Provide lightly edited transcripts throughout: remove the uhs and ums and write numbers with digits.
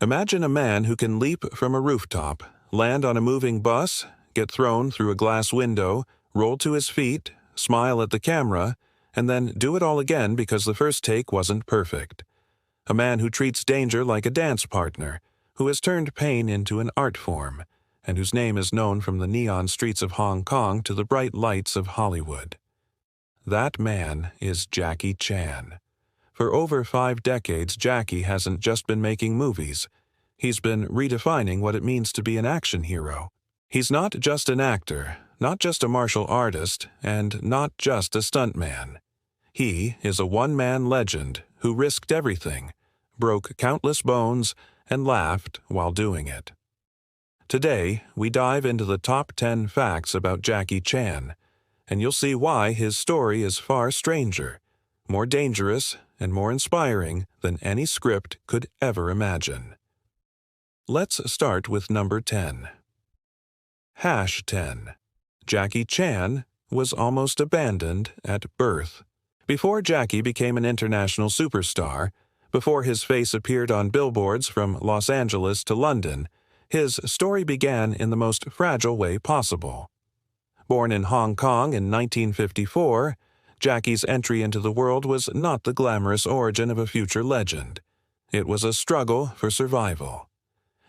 Imagine a man who can leap from a rooftop, land on a moving bus, get thrown through a glass window, roll to his feet, smile at the camera, and then do it all again because the first take wasn't perfect. A man who treats danger like a dance partner, who has turned pain into an art form, and whose name is known from the neon streets of Hong Kong to the bright lights of Hollywood. That man is Jackie Chan. For over 5 decades, Jackie hasn't just been making movies. He's been redefining what it means to be an action hero. He's not just an actor, not just a martial artist, and not just a stuntman. He is a one-man legend who risked everything, broke countless bones, and laughed while doing it. Today, we dive into the top 10 facts about Jackie Chan, and you'll see why his story is far stranger, more dangerous, and more inspiring than any script could ever imagine. Let's start with number 10. #10. Jackie Chan was almost abandoned at birth. Before Jackie became an international superstar, before his face appeared on billboards from Los Angeles to London, his story began in the most fragile way possible. Born in Hong Kong in 1954, Jackie's entry into the world was not the glamorous origin of a future legend. It was a struggle for survival.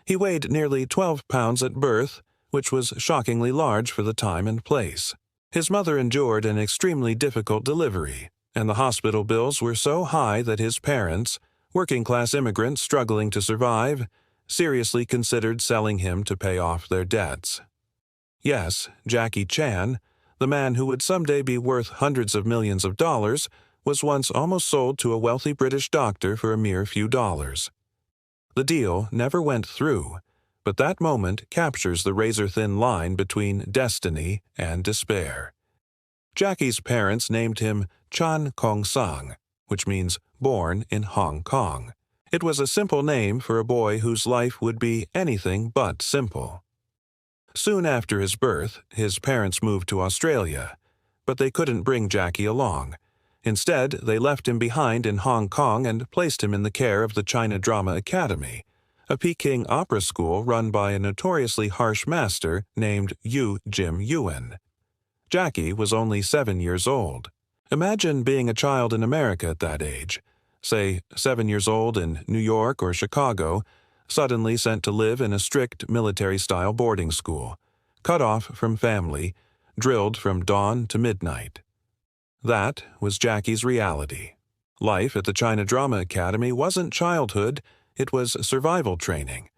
He weighed nearly 12 pounds at birth, which was shockingly large for the time and place. His mother endured an extremely difficult delivery, and the hospital bills were so high that his parents, working-class immigrants struggling to survive, seriously considered selling him to pay off their debts. Yes, Jackie Chan, the man who would someday be worth hundreds of millions of dollars, was once almost sold to a wealthy British doctor for a mere few dollars. The deal never went through, but that moment captures the razor-thin line between destiny and despair. Jackie's parents named him Chan Kong Sang, which means born in Hong Kong. It was a simple name for a boy whose life would be anything but simple. Soon after his birth, his parents moved to Australia, but they couldn't bring Jackie along. Instead, they left him behind in Hong Kong and placed him in the care of the China Drama Academy, a Peking opera school run by a notoriously harsh master named Yu Jim Yuen. Jackie was only 7 years old. Imagine being a child in America at that age, say 7 years old in New York or Chicago, suddenly sent to live in a strict military-style boarding school, cut off from family, drilled from dawn to midnight. That was Jackie's reality. Life at the China Drama Academy wasn't childhood, it was survival training.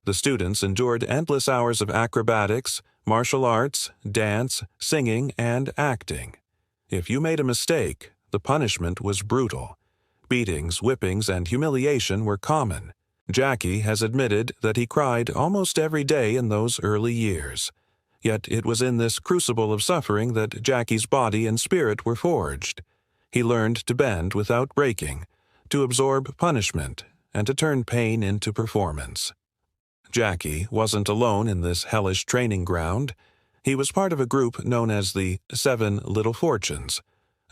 The students endured endless hours of acrobatics, martial arts, dance, singing, and acting. If you made a mistake, the punishment was brutal. Beatings, whippings, and humiliation were common. Jackie has admitted that he cried almost every day in those early years. Yet it was in this crucible of suffering that Jackie's body and spirit were forged. He learned to bend without breaking, to absorb punishment, and to turn pain into performance. Jackie wasn't alone in this hellish training ground. He was part of a group known as the 7 Little Fortunes,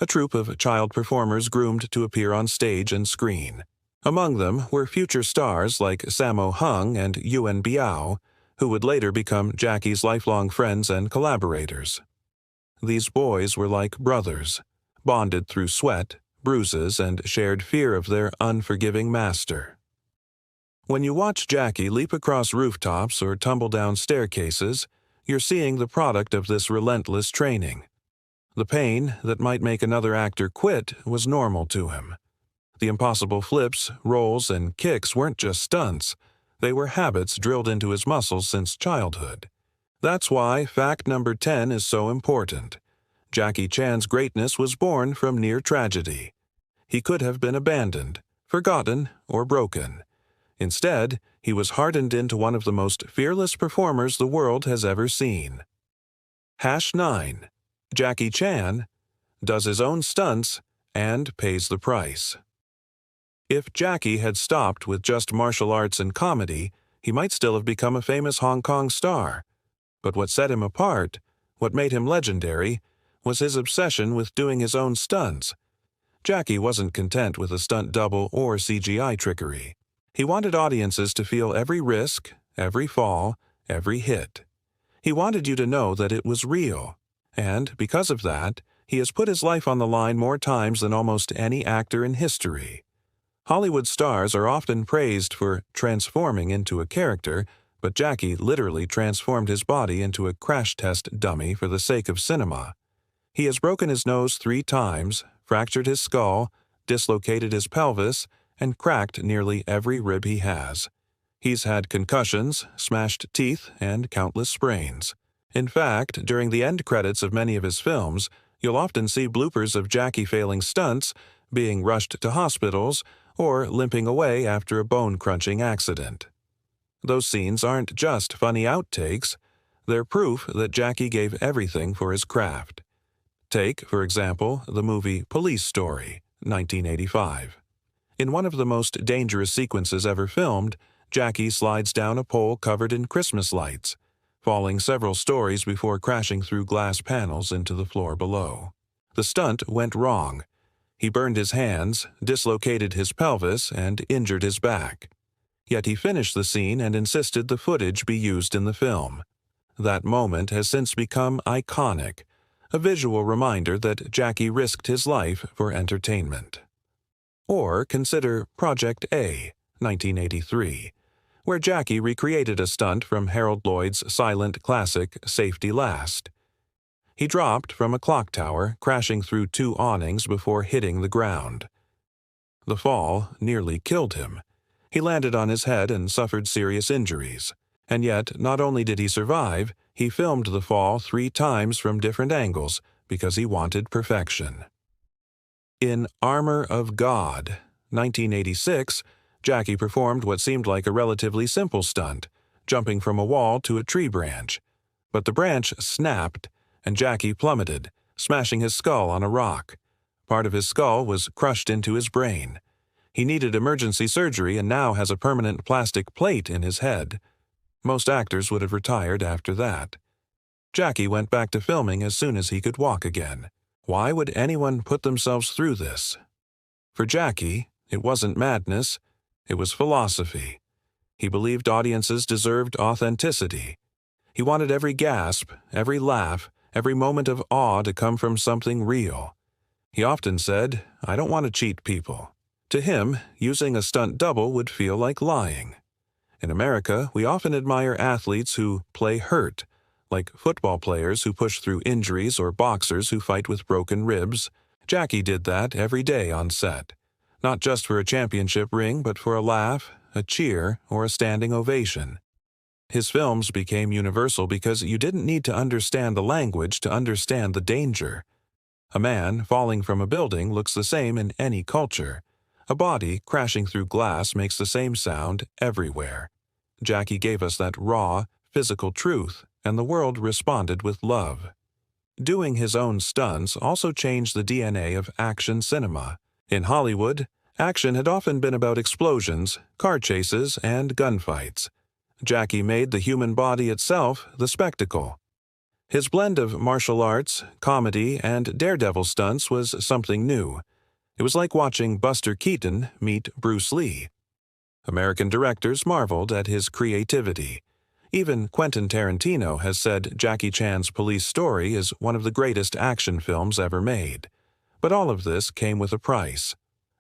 a troupe of child performers groomed to appear on stage and screen. Among them were future stars like Sammo Hung and Yuan Biao, who would later become Jackie's lifelong friends and collaborators. These boys were like brothers, bonded through sweat, bruises, and shared fear of their unforgiving master. When you watch Jackie leap across rooftops or tumble down staircases, you're seeing the product of this relentless training. The pain that might make another actor quit was normal to him. The impossible flips, rolls, and kicks weren't just stunts. They were habits drilled into his muscles since childhood. That's why fact number 10 is so important. Jackie Chan's greatness was born from near tragedy. He could have been abandoned, forgotten, or broken. Instead, he was hardened into one of the most fearless performers the world has ever seen. #9. Jackie Chan does his own stunts and pays the price. If Jackie had stopped with just martial arts and comedy, he might still have become a famous Hong Kong star. But what set him apart, what made him legendary, was his obsession with doing his own stunts. Jackie wasn't content with a stunt double or CGI trickery. He wanted audiences to feel every risk, every fall, every hit. He wanted you to know that it was real. And because of that, he has put his life on the line more times than almost any actor in history. Hollywood stars are often praised for transforming into a character, but Jackie literally transformed his body into a crash test dummy for the sake of cinema. He has broken his nose 3 times, fractured his skull, dislocated his pelvis, and cracked nearly every rib he has. He's had concussions, smashed teeth, and countless sprains. In fact, during the end credits of many of his films, you'll often see bloopers of Jackie failing stunts, being rushed to hospitals, or limping away after a bone-crunching accident. Those scenes aren't just funny outtakes, they're proof that Jackie gave everything for his craft. Take, for example, the movie Police Story, 1985. In one of the most dangerous sequences ever filmed, Jackie slides down a pole covered in Christmas lights, falling several stories before crashing through glass panels into the floor below. The stunt went wrong. He burned his hands, dislocated his pelvis, and injured his back. Yet he finished the scene and insisted the footage be used in the film. That moment has since become iconic, a visual reminder that Jackie risked his life for entertainment. Or consider Project A, 1983, where Jackie recreated a stunt from Harold Lloyd's silent classic Safety Last. He dropped from a clock tower, crashing through 2 awnings before hitting the ground. The fall nearly killed him. He landed on his head and suffered serious injuries. And yet, not only did he survive, he filmed the fall 3 times from different angles because he wanted perfection. In Armor of God, 1986, Jackie performed what seemed like a relatively simple stunt, jumping from a wall to a tree branch. But the branch snapped, and Jackie plummeted, smashing his skull on a rock. Part of his skull was crushed into his brain. He needed emergency surgery and now has a permanent plastic plate in his head. Most actors would have retired after that. Jackie went back to filming as soon as he could walk again. Why would anyone put themselves through this? For Jackie, it wasn't madness, it was philosophy. He believed audiences deserved authenticity. He wanted every gasp, every laugh, every moment of awe to come from something real. He often said, "I don't want to cheat people." To him, using a stunt double would feel like lying. In America, we often admire athletes who play hurt, like football players who push through injuries or boxers who fight with broken ribs. Jackie did that every day on set. Not just for a championship ring, but for a laugh, a cheer, or a standing ovation. His films became universal because you didn't need to understand the language to understand the danger. A man falling from a building looks the same in any culture. A body crashing through glass makes the same sound everywhere. Jackie gave us that raw, physical truth, and the world responded with love. Doing his own stunts also changed the DNA of action cinema. In Hollywood, action had often been about explosions, car chases, and gunfights. Jackie made the human body itself the spectacle. His blend of martial arts, comedy, and daredevil stunts was something new. It was like watching Buster Keaton meet Bruce Lee. American directors marveled at his creativity. Even Quentin Tarantino has said Jackie Chan's Police Story is one of the greatest action films ever made. But all of this came with a price.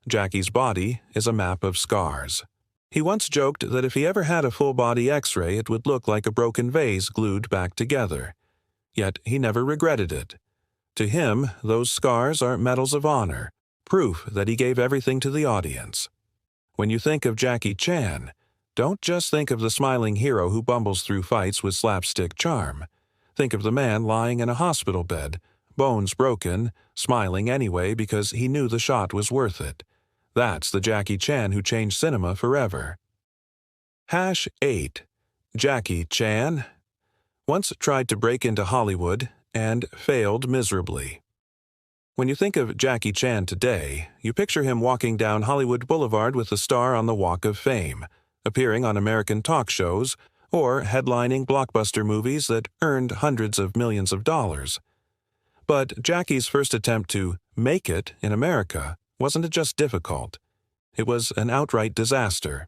Jackie's body is a map of scars. He once joked that if he ever had a full-body X-ray, it would look like a broken vase glued back together. Yet he never regretted it. To him, those scars are medals of honor, proof that he gave everything to the audience. When you think of Jackie Chan, don't just think of the smiling hero who bumbles through fights with slapstick charm. Think of the man lying in a hospital bed, bones broken, smiling anyway because he knew the shot was worth it. That's the Jackie Chan who changed cinema forever. #8. Jackie Chan once tried to break into Hollywood and failed miserably. When you think of Jackie Chan today, you picture him walking down Hollywood Boulevard with a star on the Walk of Fame, appearing on American talk shows, or headlining blockbuster movies that earned hundreds of millions of dollars. But Jackie's first attempt to make it in America wasn't just difficult. It was an outright disaster.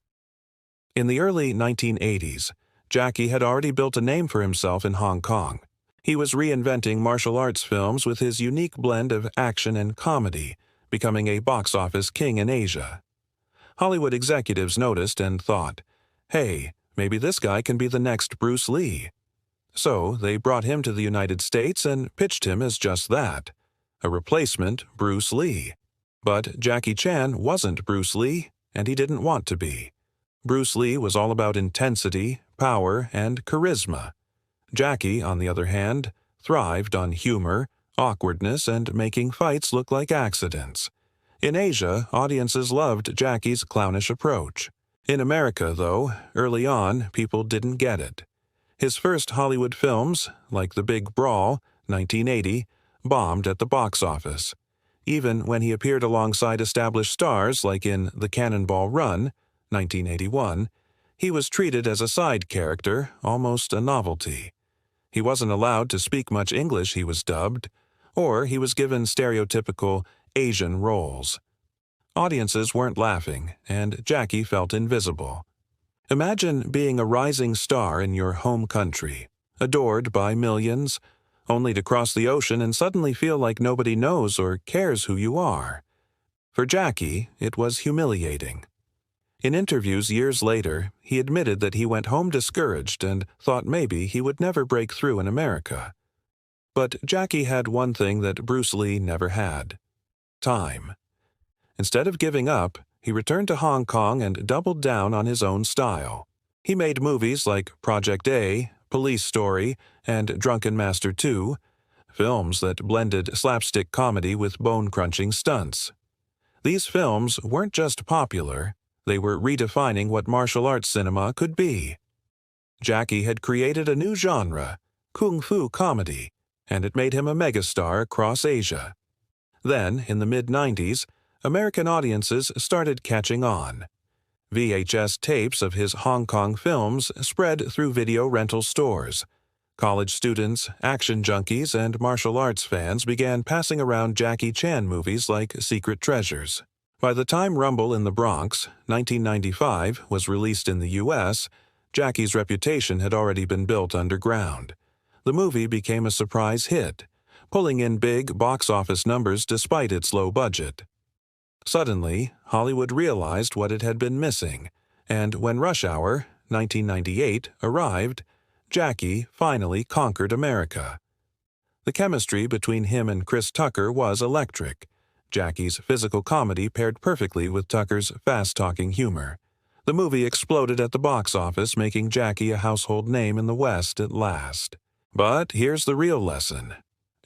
In the early 1980s, Jackie had already built a name for himself in Hong Kong. He was reinventing martial arts films with his unique blend of action and comedy, becoming a box office king in Asia. Hollywood executives noticed and thought, hey, maybe this guy can be the next Bruce Lee. So they brought him to the United States and pitched him as just that, a replacement Bruce Lee. But Jackie Chan wasn't Bruce Lee, and he didn't want to be. Bruce Lee was all about intensity, power, and charisma. Jackie, on the other hand, thrived on humor, awkwardness, and making fights look like accidents. In Asia, audiences loved Jackie's clownish approach. In America, though, early on, people didn't get it. His first Hollywood films, like The Big Brawl, 1980, bombed at the box office. Even when he appeared alongside established stars like in The Cannonball Run, 1981, he was treated as a side character, almost a novelty. He wasn't allowed to speak much English, he was dubbed, or he was given stereotypical Asian roles. Audiences weren't laughing, and Jackie felt invisible. Imagine being a rising star in your home country, adored by millions, only to cross the ocean and suddenly feel like nobody knows or cares who you are. For Jackie, it was humiliating. In interviews years later, he admitted that he went home discouraged and thought maybe he would never break through in America. But Jackie had one thing that Bruce Lee never had: time. Instead of giving up, he returned to Hong Kong and doubled down on his own style. He made movies like Project A, Police Story, and Drunken Master 2, films that blended slapstick comedy with bone-crunching stunts. These films weren't just popular, they were redefining what martial arts cinema could be. Jackie had created a new genre, kung fu comedy, and it made him a megastar across Asia. Then, in the mid-90s, American audiences started catching on. VHS tapes of his Hong Kong films spread through video rental stores. College students, action junkies, and martial arts fans began passing around Jackie Chan movies like Secret Treasures. By the time Rumble in the Bronx, 1995, was released in the U.S., Jackie's reputation had already been built underground. The movie became a surprise hit, pulling in big box office numbers despite its low budget. Suddenly, Hollywood realized what it had been missing, and when Rush Hour, 1998, arrived, Jackie finally conquered America. The chemistry between him and Chris Tucker was electric. Jackie's physical comedy paired perfectly with Tucker's fast-talking humor. The movie exploded at the box office, making Jackie a household name in the West at last. But here's the real lesson.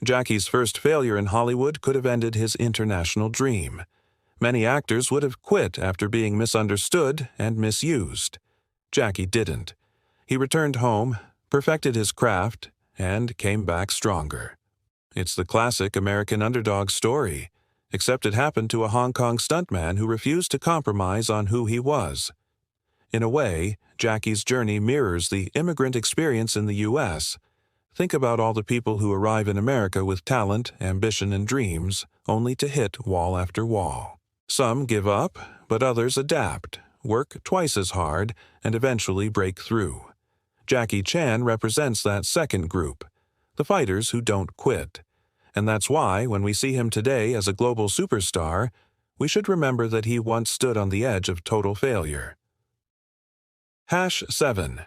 Jackie's first failure in Hollywood could have ended his international dream. Many actors would have quit after being misunderstood and misused. Jackie didn't. He returned home, perfected his craft, and came back stronger. It's the classic American underdog story, except it happened to a Hong Kong stuntman who refused to compromise on who he was. In a way, Jackie's journey mirrors the immigrant experience in the U.S. Think about all the people who arrive in America with talent, ambition, and dreams, only to hit wall after wall. Some give up, but others adapt, work twice as hard, and eventually break through. Jackie Chan represents that second group, the fighters who don't quit. And that's why, when we see him today as a global superstar, we should remember that he once stood on the edge of total failure. 7.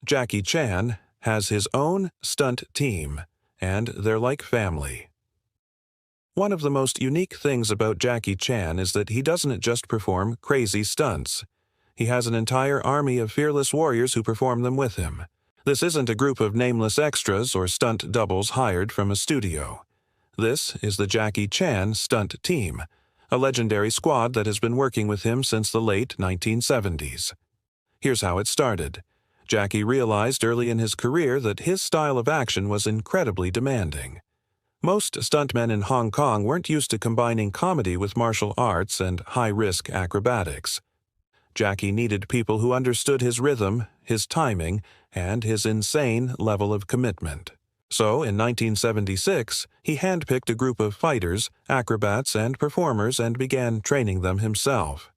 Jackie Chan has his own stunt team, and they're like family. One of the most unique things about Jackie Chan is that he doesn't just perform crazy stunts. He has an entire army of fearless warriors who perform them with him. This isn't a group of nameless extras or stunt doubles hired from a studio. This is the Jackie Chan Stunt Team, a legendary squad that has been working with him since the late 1970s. Here's how it started. Jackie realized early in his career that his style of action was incredibly demanding. Most stuntmen in Hong Kong weren't used to combining comedy with martial arts and high-risk acrobatics. Jackie needed people who understood his rhythm, his timing, and his insane level of commitment. So, in 1976, he handpicked a group of fighters, acrobats, and performers and began training them himself.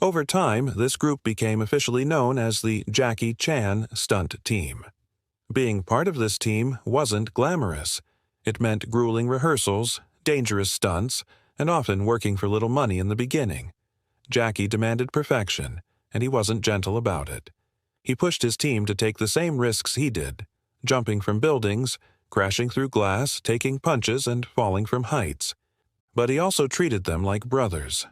Over time, this group became officially known as the Jackie Chan Stunt Team. Being part of this team wasn't glamorous. It meant grueling rehearsals, dangerous stunts, and often working for little money in the beginning. Jackie demanded perfection, and he wasn't gentle about it. He pushed his team to take the same risks he did, jumping from buildings, crashing through glass, taking punches, and falling from heights. But he also treated them like brothers.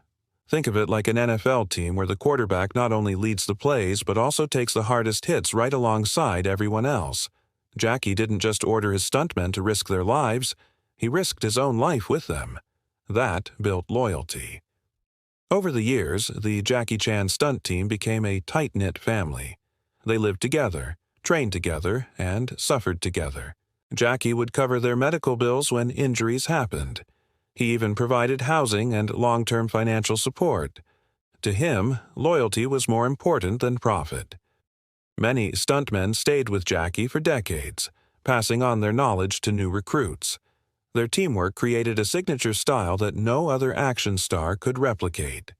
Think of it like an NFL team where the quarterback not only leads the plays but also takes the hardest hits right alongside everyone else. Jackie didn't just order his stuntmen to risk their lives, he risked his own life with them. That built loyalty. Over the years, the Jackie Chan stunt team became a tight-knit family. They lived together, trained together, and suffered together. Jackie would cover their medical bills when injuries happened. He even provided housing and long-term financial support. To him, loyalty was more important than profit. Many stuntmen stayed with Jackie for decades, passing on their knowledge to new recruits. Their teamwork created a signature style that no other action star could replicate.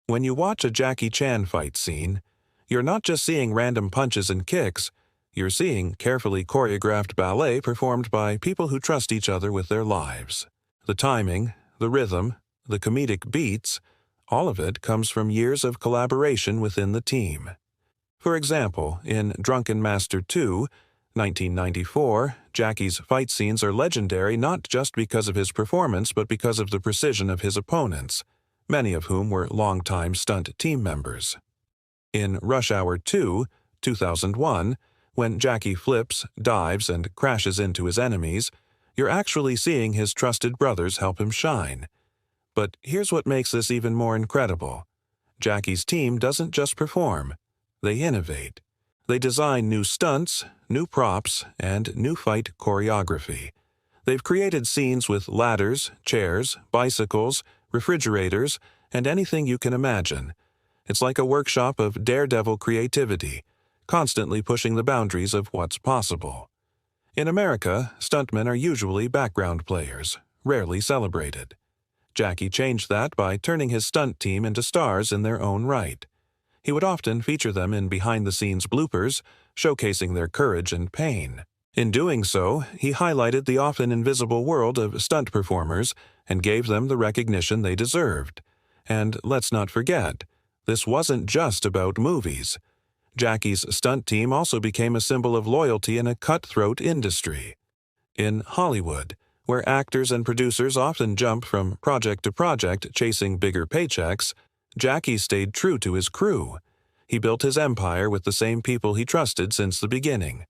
When you watch a Jackie Chan fight scene, you're not just seeing random punches and kicks, you're seeing carefully choreographed ballet performed by people who trust each other with their lives. The timing, the rhythm, the comedic beats, all of it comes from years of collaboration within the team. For example, in Drunken Master 2, 1994, Jackie's fight scenes are legendary not just because of his performance but because of the precision of his opponents, many of whom were longtime stunt team members. In Rush Hour 2, 2001, when Jackie flips, dives, and crashes into his enemies, you're actually seeing his trusted brothers help him shine. But here's what makes this even more incredible. Jackie's team doesn't just perform, they innovate. They design new stunts, new props, and new fight choreography. They've created scenes with ladders, chairs, bicycles, refrigerators, and anything you can imagine. It's like a workshop of daredevil creativity, constantly pushing the boundaries of what's possible. In America, stuntmen are usually background players, rarely celebrated. Jackie changed that by turning his stunt team into stars in their own right. He would often feature them in behind-the-scenes bloopers, showcasing their courage and pain. In doing so, he highlighted the often invisible world of stunt performers and gave them the recognition they deserved. And let's not forget, this wasn't just about movies. Jackie's stunt team also became a symbol of loyalty in a cutthroat industry. In Hollywood, where actors and producers often jump from project to project chasing bigger paychecks, Jackie stayed true to his crew. He built his empire with the same people he trusted since the beginning.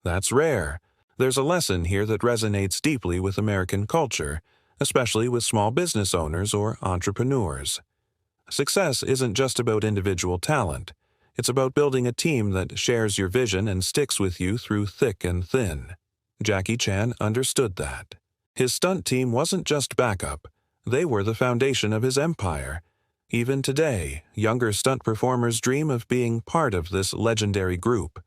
That's rare. There's a lesson here that resonates deeply with American culture, especially with small business owners or entrepreneurs. Success isn't just about individual talent. It's about building a team that shares your vision and sticks with you through thick and thin. Jackie Chan understood that. His stunt team wasn't just backup. They were the foundation of his empire. Even today, younger stunt performers dream of being part of this legendary group.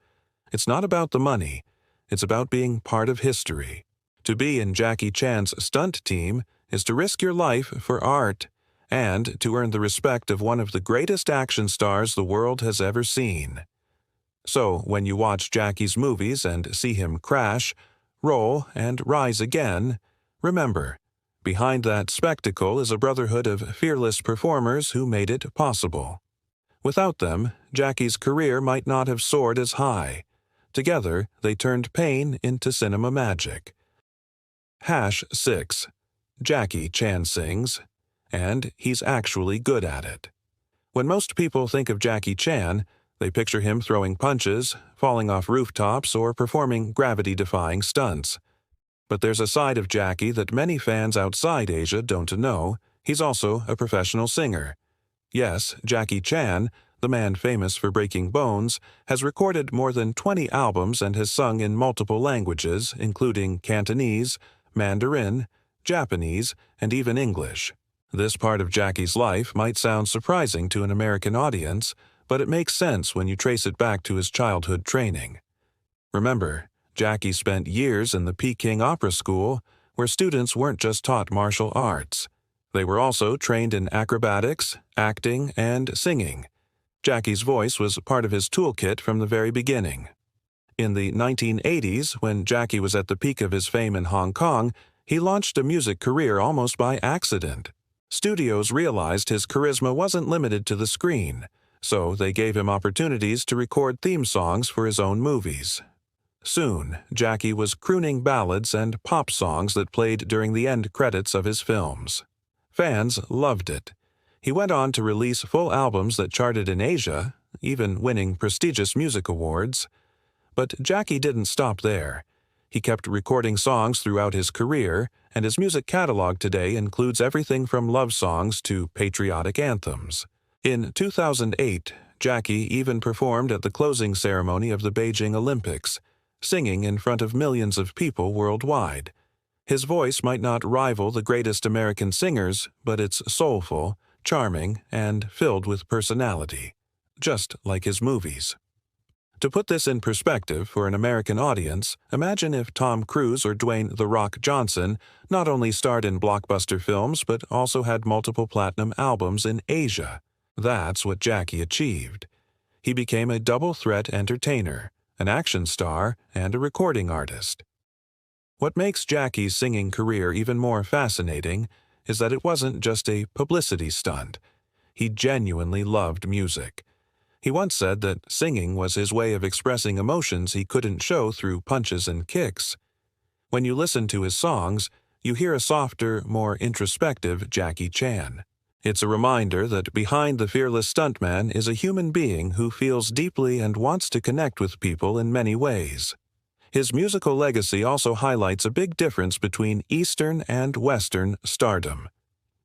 It's not about the money. It's about being part of history. To be in Jackie Chan's stunt team is to risk your life for art and to earn the respect of one of the greatest action stars the world has ever seen. So, when you watch Jackie's movies and see him crash, roll, and rise again, remember, behind that spectacle is a brotherhood of fearless performers who made it possible. Without them, Jackie's career might not have soared as high. Together, they turned pain into cinema magic. #6. Jackie Chan sings, and he's actually good at it. When most people think of Jackie Chan, they picture him throwing punches, falling off rooftops, or performing gravity-defying stunts. But there's a side of Jackie that many fans outside Asia don't know. He's also a professional singer. Yes, Jackie Chan, the man famous for breaking bones, has recorded more than 20 albums and has sung in multiple languages, including Cantonese, Mandarin, Japanese, and even English. This part of Jackie's life might sound surprising to an American audience, but it makes sense when you trace it back to his childhood training. Remember, Jackie spent years in the Peking Opera School, where students weren't just taught martial arts. They were also trained in acrobatics, acting, and singing. Jackie's voice was part of his toolkit from the very beginning. In the 1980s, when Jackie was at the peak of his fame in Hong Kong, he launched a music career almost by accident. Studios realized his charisma wasn't limited to the screen, so they gave him opportunities to record theme songs for his own movies. Soon, Jackie was crooning ballads and pop songs that played during the end credits of his films. Fans loved it. He went on to release full albums that charted in Asia, even winning prestigious music awards. But Jackie didn't stop there. He kept recording songs throughout his career, and his music catalog today includes everything from love songs to patriotic anthems. In 2008, Jackie even performed at the closing ceremony of the Beijing Olympics, singing in front of millions of people worldwide. His voice might not rival the greatest American singers, but it's soulful, charming, and filled with personality, just like his movies. To put this in perspective for an American audience, imagine if Tom Cruise or Dwayne "The Rock" Johnson not only starred in blockbuster films but also had multiple platinum albums in Asia. That's what Jackie achieved. He became a double-threat entertainer, an action star, and a recording artist. What makes Jackie's singing career even more fascinating is that it wasn't just a publicity stunt. He genuinely loved music. He once said that singing was his way of expressing emotions he couldn't show through punches and kicks. When you listen to his songs, you hear a softer, more introspective Jackie Chan. It's a reminder that behind the fearless stuntman is a human being who feels deeply and wants to connect with people in many ways. His musical legacy also highlights a big difference between Eastern and Western stardom.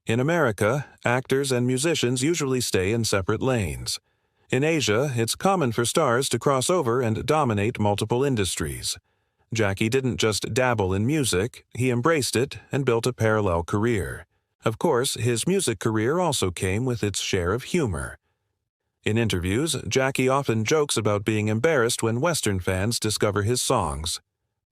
In America, actors and musicians usually stay in separate lanes. In Asia, it's common for stars to cross over and dominate multiple industries. Jackie didn't just dabble in music, he embraced it and built a parallel career. Of course, his music career also came with its share of humor. In interviews, Jackie often jokes about being embarrassed when Western fans discover his songs.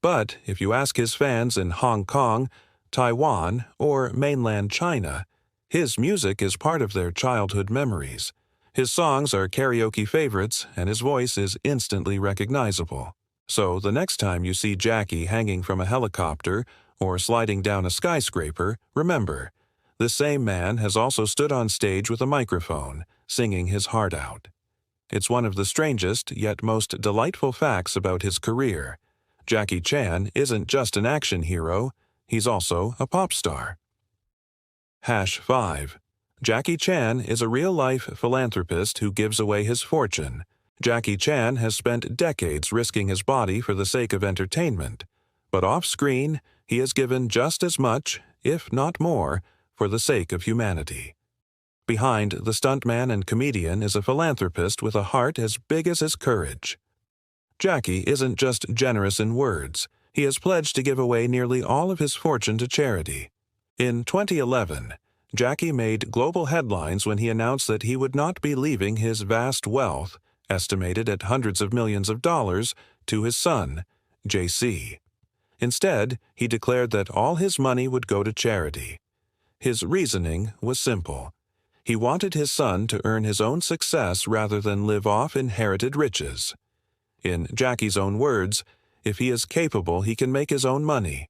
But if you ask his fans in Hong Kong, Taiwan, or mainland China, his music is part of their childhood memories. His songs are karaoke favorites, and his voice is instantly recognizable. So the next time you see Jackie hanging from a helicopter or sliding down a skyscraper, remember, the same man has also stood on stage with a microphone, singing his heart out. It's one of the strangest yet most delightful facts about his career. Jackie Chan isn't just an action hero, he's also a pop star. #5. Jackie Chan is a real-life philanthropist who gives away his fortune. Jackie Chan has spent decades risking his body for the sake of entertainment, but off-screen, he has given just as much, if not more, for the sake of humanity. Behind the stuntman and comedian is a philanthropist with a heart as big as his courage. Jackie isn't just generous in words. He has pledged to give away nearly all of his fortune to charity. In 2011, Jackie made global headlines when he announced that he would not be leaving his vast wealth, estimated at hundreds of millions of dollars, to his son, JC. Instead, he declared that all his money would go to charity. His reasoning was simple. He wanted his son to earn his own success rather than live off inherited riches. In Jackie's own words, if he is capable, he can make his own money.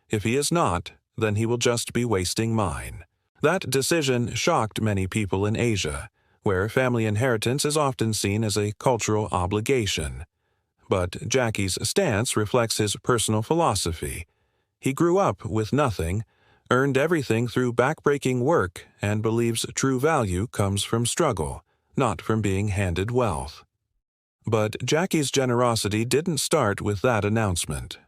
If he is not, then he will just be wasting mine. That decision shocked many people in Asia, where family inheritance is often seen as a cultural obligation. But Jackie's stance reflects his personal philosophy. He grew up with nothing, earned everything through backbreaking work, and believes true value comes from struggle, not from being handed wealth. But Jackie's generosity didn't start with that announcement.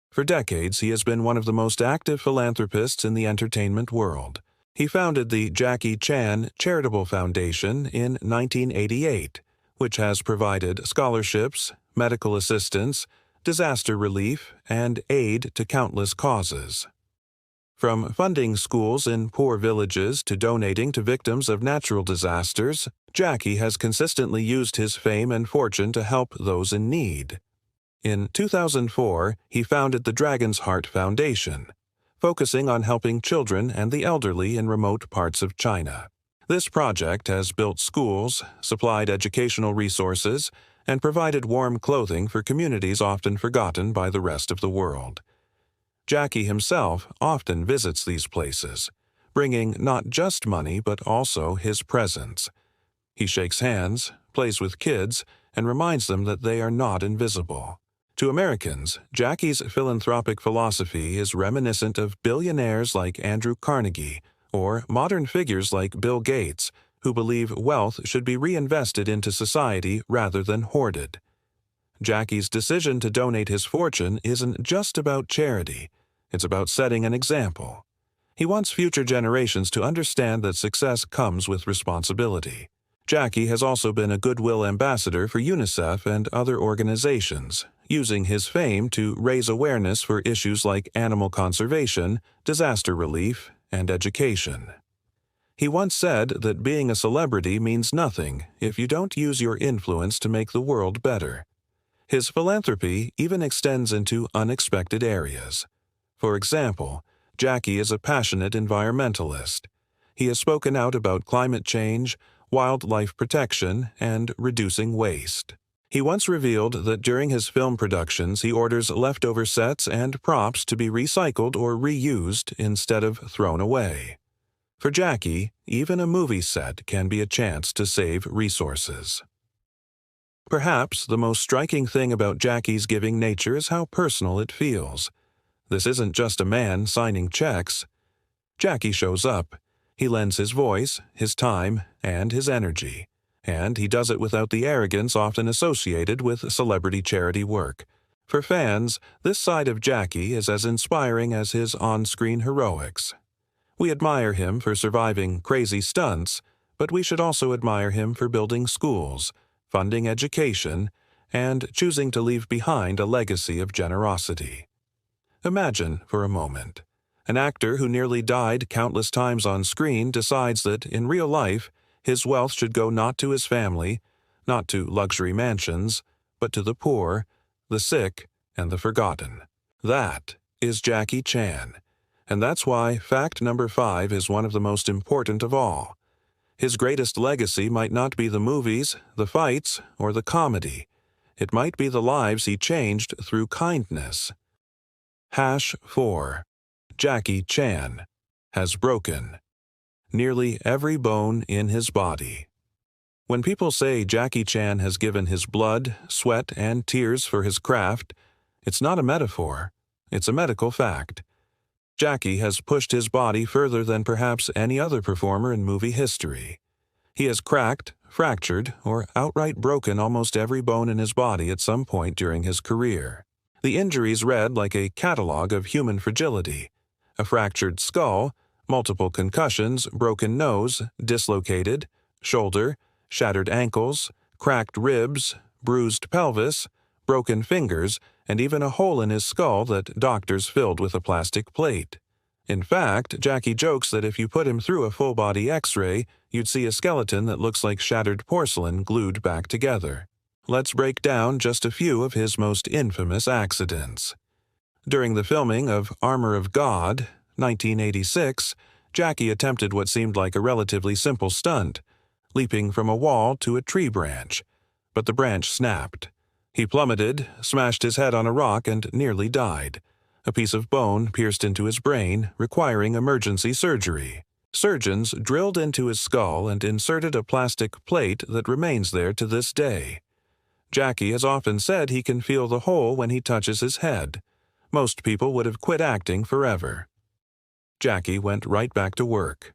For decades, he has been one of the most active philanthropists in the entertainment world. He founded the Jackie Chan Charitable Foundation in 1988, which has provided scholarships, medical assistance, disaster relief, and aid to countless causes. From funding schools in poor villages to donating to victims of natural disasters, Jackie has consistently used his fame and fortune to help those in need. In 2004, he founded the Dragon's Heart Foundation, focusing on helping children and the elderly in remote parts of China. This project has built schools, supplied educational resources, and provided warm clothing for communities often forgotten by the rest of the world. Jackie himself often visits these places, bringing not just money but also his presence. He shakes hands, plays with kids, and reminds them that they are not invisible. To Americans, Jackie's philanthropic philosophy is reminiscent of billionaires like Andrew Carnegie or modern figures like Bill Gates, who believe wealth should be reinvested into society rather than hoarded. Jackie's decision to donate his fortune isn't just about charity. It's about setting an example. He wants future generations to understand that success comes with responsibility. Jackie has also been a goodwill ambassador for UNICEF and other organizations, using his fame to raise awareness for issues like animal conservation, disaster relief, and education. He once said that being a celebrity means nothing if you don't use your influence to make the world better. His philanthropy even extends into unexpected areas. For example, Jackie is a passionate environmentalist. He has spoken out about climate change, wildlife protection, and reducing waste. He once revealed that during his film productions he orders leftover sets and props to be recycled or reused instead of thrown away. For Jackie, even a movie set can be a chance to save resources. Perhaps the most striking thing about Jackie's giving nature is how personal it feels. This isn't just a man signing checks. Jackie shows up. He lends his voice, his time, and his energy. And he does it without the arrogance often associated with celebrity charity work. For fans, this side of Jackie is as inspiring as his on-screen heroics. We admire him for surviving crazy stunts, but we should also admire him for building schools, funding education, and choosing to leave behind a legacy of generosity. Imagine, for a moment, an actor who nearly died countless times on screen decides that, in real life, his wealth should go not to his family, not to luxury mansions, but to the poor, the sick, and the forgotten. That is Jackie Chan, and that's why fact number 5 is one of the most important of all. His greatest legacy might not be the movies, the fights, or the comedy. It might be the lives he changed through kindness. #4. Jackie Chan has broken nearly every bone in his body. When people say Jackie Chan has given his blood, sweat, and tears for his craft, it's not a metaphor, it's a medical fact. Jackie has pushed his body further than perhaps any other performer in movie history. He has cracked, fractured, or outright broken almost every bone in his body at some point during his career. The injuries read like a catalog of human fragility: a fractured skull, multiple concussions, broken nose, dislocated shoulder, shattered ankles, cracked ribs, bruised pelvis, broken fingers, and even a hole in his skull that doctors filled with a plastic plate. In fact, Jackie jokes that if you put him through a full-body X-ray, you'd see a skeleton that looks like shattered porcelain glued back together. Let's break down just a few of his most infamous accidents. During the filming of Armor of God, 1986, Jackie attempted what seemed like a relatively simple stunt, leaping from a wall to a tree branch, but the branch snapped. He plummeted, smashed his head on a rock, and nearly died. A piece of bone pierced into his brain, requiring emergency surgery. Surgeons drilled into his skull and inserted a plastic plate that remains there to this day. Jackie has often said he can feel the hole when he touches his head. Most people would have quit acting forever. Jackie went right back to work.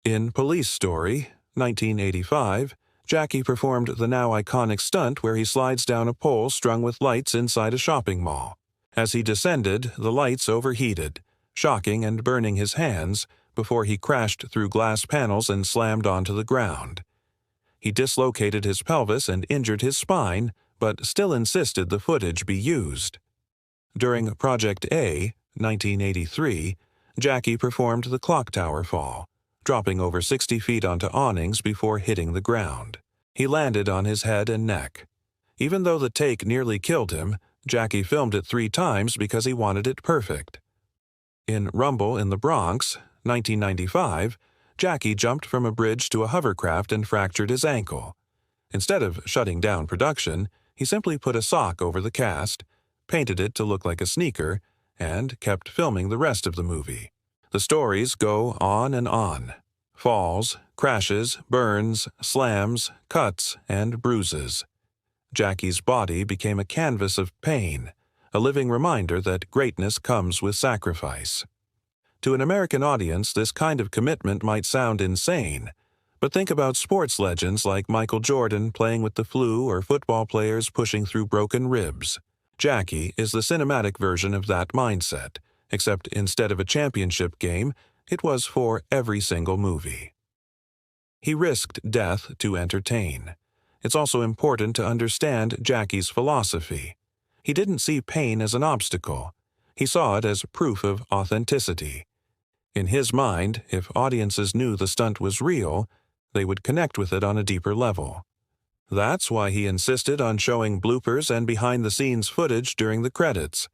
In Police Story, 1985, Jackie performed the now iconic stunt where he slides down a pole strung with lights inside a shopping mall. As he descended, the lights overheated, shocking and burning his hands before he crashed through glass panels and slammed onto the ground. He dislocated his pelvis and injured his spine, but still insisted the footage be used. During Project A, 1983, Jackie performed the clock tower fall, dropping over 60 feet onto awnings before hitting the ground. He landed on his head and neck. Even though the take nearly killed him, Jackie filmed it 3 times because he wanted it perfect. In Rumble in the Bronx, 1995, Jackie jumped from a bridge to a hovercraft and fractured his ankle. Instead of shutting down production, he simply put a sock over the cast, painted it to look like a sneaker, and kept filming the rest of the movie. The stories go on and on. Falls, crashes, burns, slams, cuts, and bruises. Jackie's body became a canvas of pain, a living reminder that greatness comes with sacrifice. To an American audience, this kind of commitment might sound insane, but think about sports legends like Michael Jordan playing with the flu or football players pushing through broken ribs. Jackie is the cinematic version of that mindset, except instead of a championship game, it was for every single movie. He risked death to entertain. It's also important to understand Jackie's philosophy. He didn't see pain as an obstacle. He saw it as proof of authenticity. In his mind, if audiences knew the stunt was real, they would connect with it on a deeper level. That's why he insisted on showing bloopers and behind-the-scenes footage during the credits.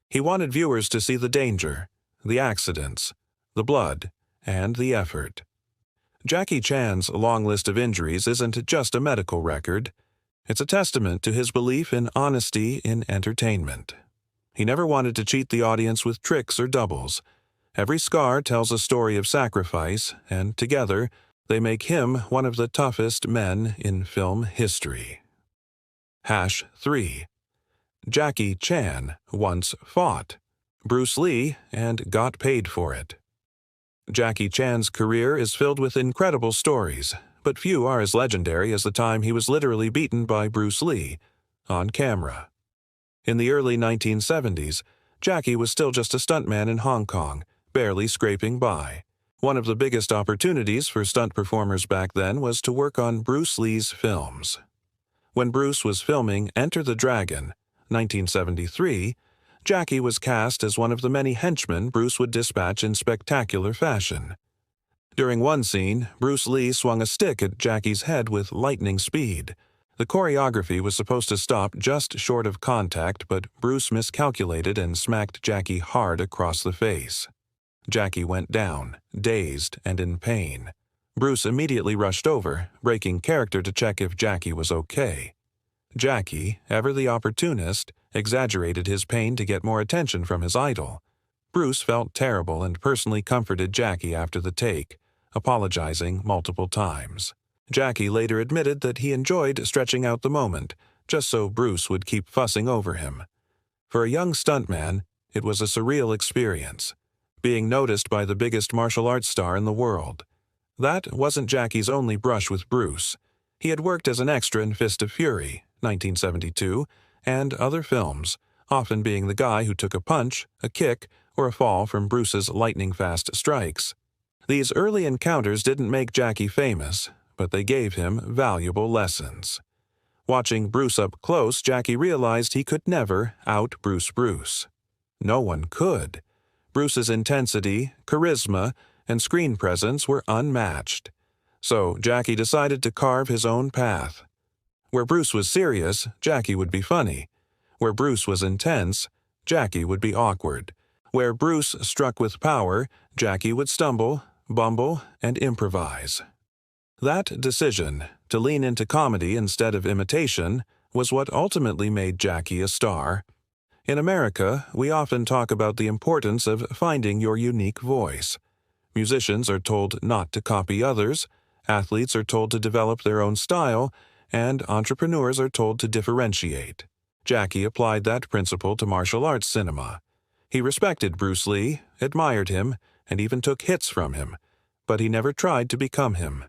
He wanted viewers to see the danger, the accidents, the blood, and the effort. Jackie Chan's long list of injuries isn't just a medical record. It's a testament to his belief in honesty in entertainment. He never wanted to cheat the audience with tricks or doubles. Every scar tells a story of sacrifice, and together, they make him one of the toughest men in film history. 3. Jackie Chan once fought Bruce Lee and got paid for it. Jackie Chan's career is filled with incredible stories, but few are as legendary as the time he was literally beaten by Bruce Lee, on camera. In the early 1970s, Jackie was still just a stuntman in Hong Kong, barely scraping by. One of the biggest opportunities for stunt performers back then was to work on Bruce Lee's films. When Bruce was filming Enter the Dragon, 1973, Jackie was cast as one of the many henchmen Bruce would dispatch in spectacular fashion. During one scene, Bruce Lee swung a stick at Jackie's head with lightning speed. The choreography was supposed to stop just short of contact, but Bruce miscalculated and smacked Jackie hard across the face. Jackie went down, dazed and in pain. Bruce immediately rushed over, breaking character to check if Jackie was okay. Jackie, ever the opportunist, exaggerated his pain to get more attention from his idol. Bruce felt terrible and personally comforted Jackie after the take, apologizing multiple times. Jackie later admitted that he enjoyed stretching out the moment, just so Bruce would keep fussing over him. For a young stuntman, it was a surreal experience, being noticed by the biggest martial arts star in the world. That wasn't Jackie's only brush with Bruce. He had worked as an extra in Fist of Fury, 1972, and other films, often being the guy who took a punch, a kick, or a fall from Bruce's lightning-fast strikes. These early encounters didn't make Jackie famous, but they gave him valuable lessons. Watching Bruce up close, Jackie realized he could never out-Bruce Bruce. No one could. Bruce's intensity, charisma, and screen presence were unmatched. So Jackie decided to carve his own path. Where Bruce was serious, Jackie would be funny. Where Bruce was intense, Jackie would be awkward. Where Bruce struck with power, Jackie would stumble, bumble, and improvise. That decision, to lean into comedy instead of imitation, was what ultimately made Jackie a star. In America, we often talk about the importance of finding your unique voice. Musicians are told not to copy others, athletes are told to develop their own style, and entrepreneurs are told to differentiate. Jackie applied that principle to martial arts cinema. He respected Bruce Lee, admired him, and even took hits from him, but he never tried to become him.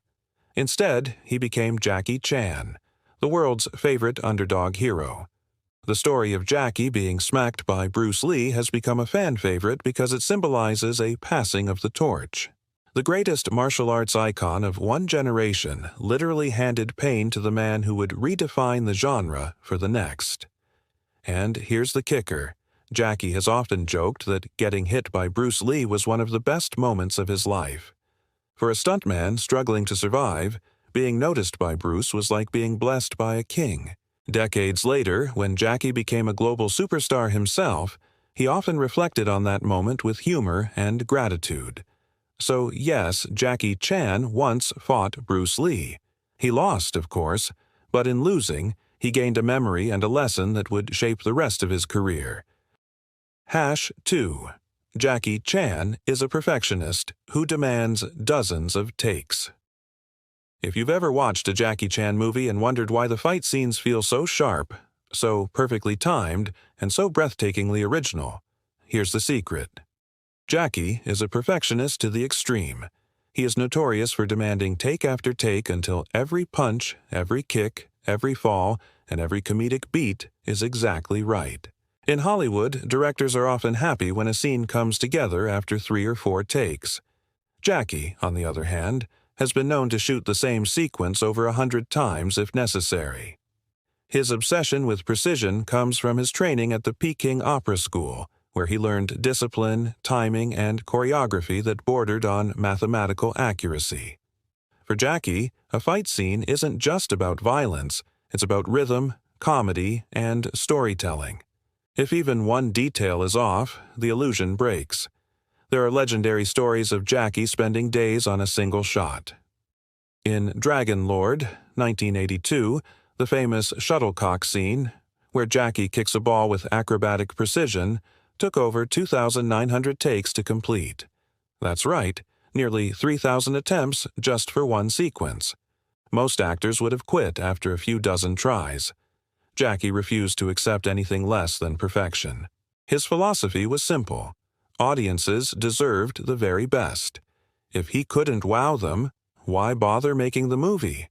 Instead, he became Jackie Chan, the world's favorite underdog hero. The story of Jackie being smacked by Bruce Lee has become a fan favorite because it symbolizes a passing of the torch. The greatest martial arts icon of one generation literally handed pain to the man who would redefine the genre for the next. And here's the kicker. Jackie has often joked that getting hit by Bruce Lee was one of the best moments of his life. For a stuntman struggling to survive, being noticed by Bruce was like being blessed by a king. Decades later, when Jackie became a global superstar himself, He often reflected on that moment with humor and gratitude. So yes, Jackie Chan once fought Bruce Lee. He lost, of course, but in losing, he gained a memory and a lesson that would shape the rest of his career. #2. Jackie Chan is a perfectionist who demands dozens of takes. If you've ever watched a Jackie Chan movie and wondered why the fight scenes feel so sharp, so perfectly timed, and so breathtakingly original, here's the secret. Jackie is a perfectionist to the extreme. He is notorious for demanding take after take until every punch, every kick, every fall, and every comedic beat is exactly right. In Hollywood, directors are often happy when a scene comes together after 3 or 4 takes. Jackie, on the other hand, has been known to shoot the same sequence over 100 times if necessary. His obsession with precision comes from his training at the Peking Opera School, where he learned discipline, timing, and choreography that bordered on mathematical accuracy. For Jackie, a fight scene isn't just about violence, it's about rhythm, comedy, and storytelling. If even one detail is off, the illusion breaks. There are legendary stories of Jackie spending days on a single shot. In Dragon Lord, 1982, the famous shuttlecock scene, where Jackie kicks a ball with acrobatic precision, took over 2,900 takes to complete. That's right, nearly 3,000 attempts just for one sequence. Most actors would have quit after a few dozen tries. Jackie refused to accept anything less than perfection. His philosophy was simple. Audiences deserved the very best. If he couldn't wow them, why bother making the movie?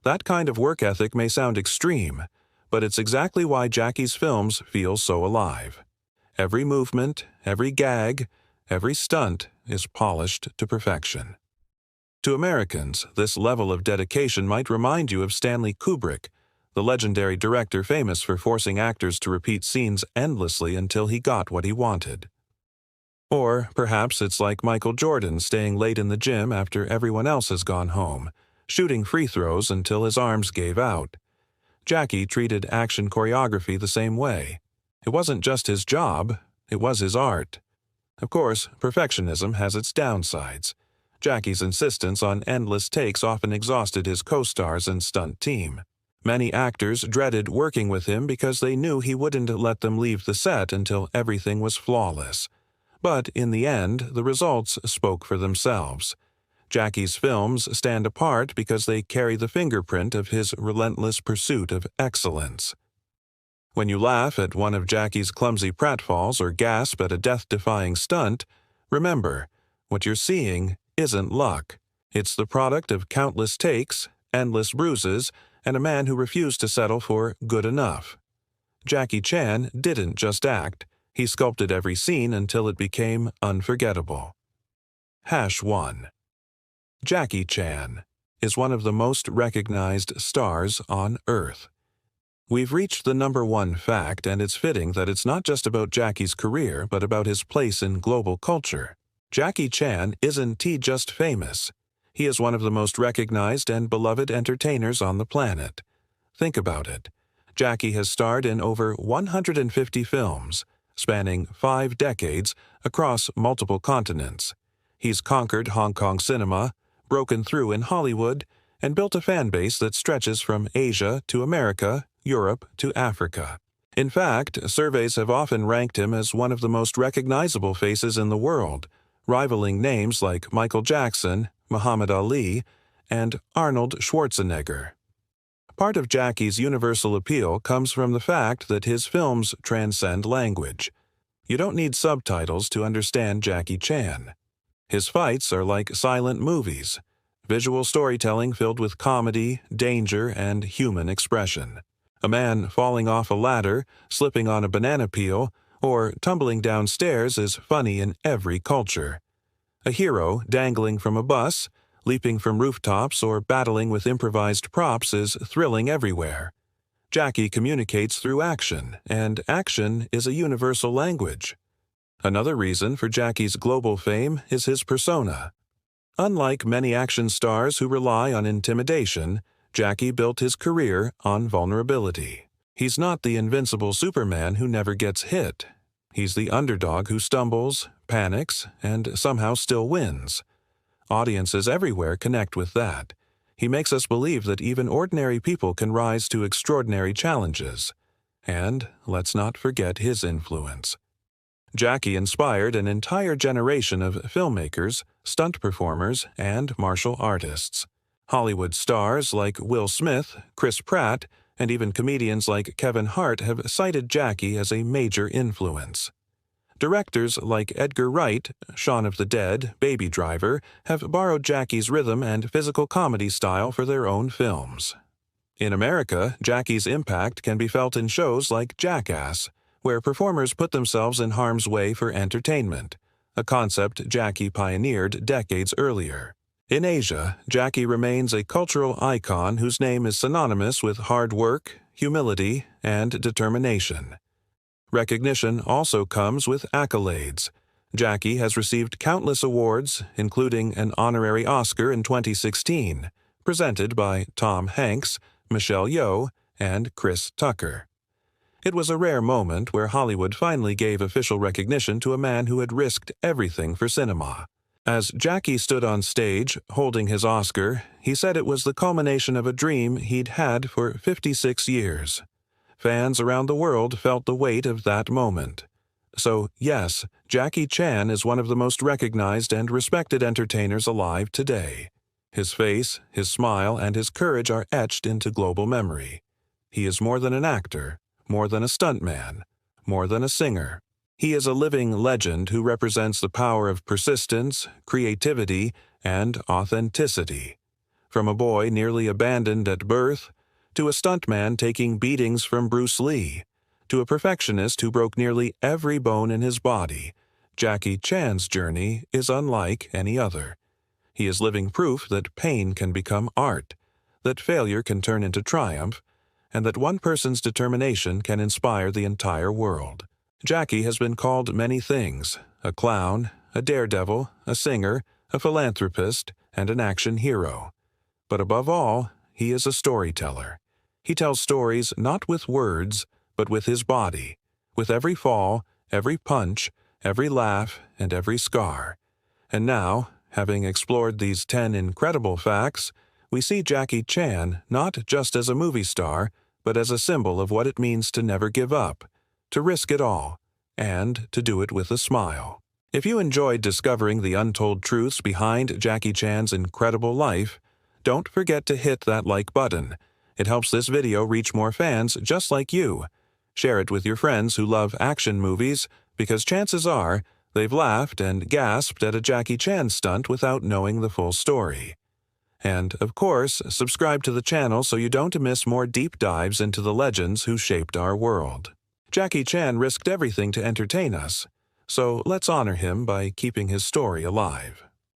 That kind of work ethic may sound extreme, but it's exactly why Jackie's films feel so alive. Every movement, every gag, every stunt is polished to perfection. To Americans, this level of dedication might remind you of Stanley Kubrick, the legendary director famous for forcing actors to repeat scenes endlessly until he got what he wanted. Or perhaps it's like Michael Jordan staying late in the gym after everyone else has gone home, shooting free throws until his arms gave out. Jackie treated action choreography the same way. It wasn't just his job, it was his art. Of course, perfectionism has its downsides. Jackie's insistence on endless takes often exhausted his co-stars and stunt team. Many actors dreaded working with him because they knew he wouldn't let them leave the set until everything was flawless. But in the end, the results spoke for themselves. Jackie's films stand apart because they carry the fingerprint of his relentless pursuit of excellence. When you laugh at one of Jackie's clumsy pratfalls or gasp at a death-defying stunt, remember, what you're seeing isn't luck. It's the product of countless takes, endless bruises, and a man who refused to settle for good enough. Jackie Chan didn't just act, he sculpted every scene until it became unforgettable. #1. Jackie Chan is one of the most recognized stars on Earth. We've reached the #1 fact, and it's fitting that it's not just about Jackie's career, but about his place in global culture. Jackie Chan isn't just famous. He is one of the most recognized and beloved entertainers on the planet. Think about it. Jackie has starred in over 150 films, spanning 5 decades across multiple continents. He's conquered Hong Kong cinema, broken through in Hollywood, and built a fan base that stretches from Asia to America, Europe to Africa. In fact, surveys have often ranked him as one of the most recognizable faces in the world, rivaling names like Michael Jackson, Muhammad Ali, and Arnold Schwarzenegger. Part of Jackie's universal appeal comes from the fact that his films transcend language. You don't need subtitles to understand Jackie Chan. His fights are like silent movies, visual storytelling filled with comedy, danger, and human expression. A man falling off a ladder, slipping on a banana peel, or tumbling downstairs is funny in every culture. A hero dangling from a bus, leaping from rooftops, or battling with improvised props is thrilling everywhere. Jackie communicates through action, and action is a universal language. Another reason for Jackie's global fame is his persona. Unlike many action stars who rely on intimidation, Jackie built his career on vulnerability. He's not the invincible Superman who never gets hit. He's the underdog who stumbles, panics, and somehow still wins. Audiences everywhere connect with that. He makes us believe that even ordinary people can rise to extraordinary challenges. And let's not forget his influence. Jackie inspired an entire generation of filmmakers, stunt performers, and martial artists. Hollywood stars like Will Smith, Chris Pratt, and even comedians like Kevin Hart have cited Jackie as a major influence. Directors like Edgar Wright, Shaun of the Dead, Baby Driver have borrowed Jackie's rhythm and physical comedy style for their own films. In America, Jackie's impact can be felt in shows like Jackass, where performers put themselves in harm's way for entertainment, a concept Jackie pioneered decades earlier. In Asia, Jackie remains a cultural icon whose name is synonymous with hard work, humility, and determination. Recognition also comes with accolades. Jackie has received countless awards, including an honorary Oscar in 2016, presented by Tom Hanks, Michelle Yeoh, and Chris Tucker. It was a rare moment where Hollywood finally gave official recognition to a man who had risked everything for cinema. As Jackie stood on stage, holding his Oscar, he said it was the culmination of a dream he'd had for 56 years. Fans around the world felt the weight of that moment. So, yes, Jackie Chan is one of the most recognized and respected entertainers alive today. His face, his smile, and his courage are etched into global memory. He is more than an actor, more than a stuntman, more than a singer. He is a living legend who represents the power of persistence, creativity, and authenticity. From a boy nearly abandoned at birth, to a stuntman taking beatings from Bruce Lee, to a perfectionist who broke nearly every bone in his body, Jackie Chan's journey is unlike any other. He is living proof that pain can become art, that failure can turn into triumph, and that one person's determination can inspire the entire world. Jackie has been called many things: a clown, a daredevil, a singer, a philanthropist, and an action hero. But above all, he is a storyteller. He tells stories not with words, but with his body, with every fall, every punch, every laugh, and every scar. And now, having explored these 10 incredible facts, we see Jackie Chan not just as a movie star, but as a symbol of what it means to never give up, to risk it all, and to do it with a smile. If you enjoyed discovering the untold truths behind Jackie Chan's incredible life, don't forget to hit that like button. It helps this video reach more fans just like you. Share it with your friends who love action movies, because chances are they've laughed and gasped at a Jackie Chan stunt without knowing the full story. And, of course, subscribe to the channel so you don't miss more deep dives into the legends who shaped our world. Jackie Chan risked everything to entertain us, so let's honor him by keeping his story alive.